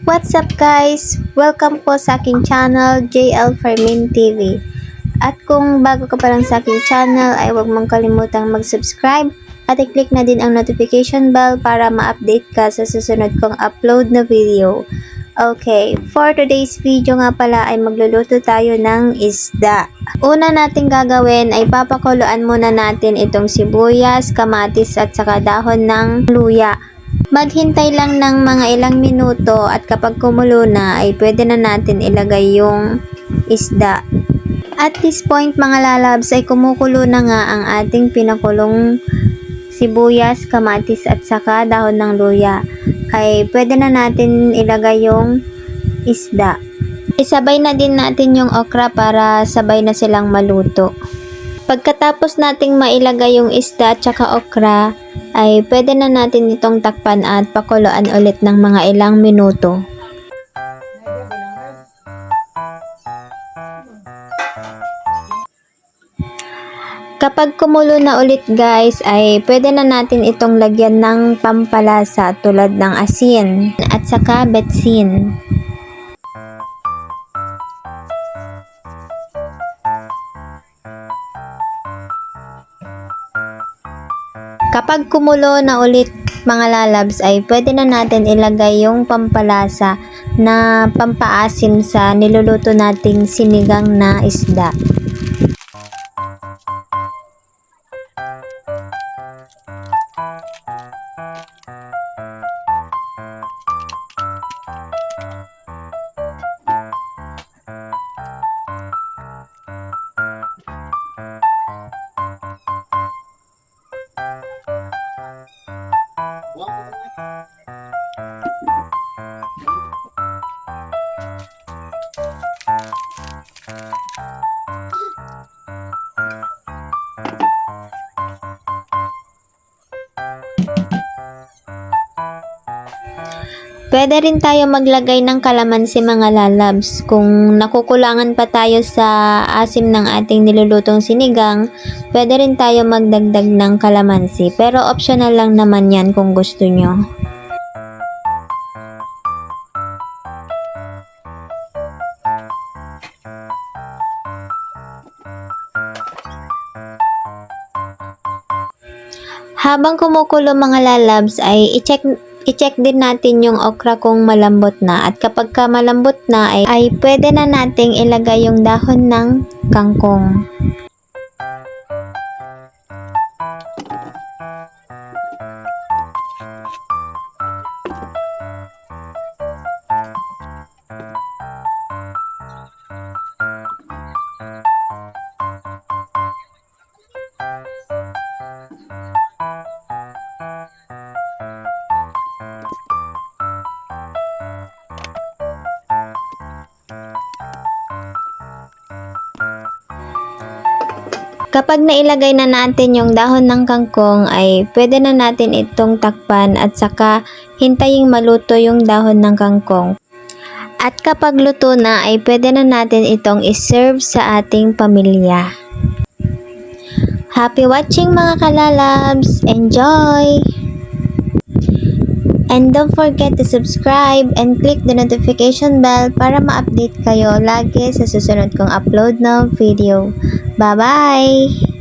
What's up guys? Welcome po sa aking channel, JL Farmin TV. At kung bago ka pa lang sa aking channel ay huwag mong kalimutang mag-subscribe at i-click na din ang notification bell para ma-update ka sa susunod kong upload na video. Okay, for today's video nga pala ay magluluto tayo ng isda. Una nating gagawin ay papakuluan muna natin itong sibuyas, kamatis at saka dahon ng luya. Maghintay lang ng mga ilang minuto at kapag kumulo na ay pwede na natin ilagay yung isda. At this point mga lalabs ay kumukulo na nga ang ating pinakulong sibuyas, kamatis at saka dahon ng luya. Ay pwede na natin ilagay yung isda. Isabay na din natin yung okra para sabay na silang maluto. Pagkatapos nating mailagay yung isda at saka okra, ay pwede na natin itong takpan at pakuluan ulit ng mga ilang minuto. Kapag kumulo na ulit guys, ay pwede na natin itong lagyan ng pampalasa tulad ng asin at saka betsin. Kapag kumulo na ulit mga lalabs ay pwede na natin ilagay yung pampalasa na pampaasim sa niluluto nating sinigang na isda. Pwede rin tayo maglagay ng kalamansi mga lalabs. Kung nakukulangan pa tayo sa asim ng ating nilulutong sinigang, pwede rin tayo magdagdag ng kalamansi. Pero optional lang naman yan kung gusto nyo. Habang kumukulo mga lalabs ay i-check din natin yung okra kung malambot na, at kapag ka malambot na ay pwede na nating ilagay yung dahon ng kangkong. Kapag nailagay na natin yung dahon ng kangkong ay pwede na natin itong takpan at saka hintayin maluto yung dahon ng kangkong. At kapag luto na ay pwede na natin itong iserve sa ating pamilya. Happy watching mga kalalabs! Enjoy! And don't forget to subscribe and click the notification bell para ma-update kayo lagi sa susunod kong upload na video. Bye-bye!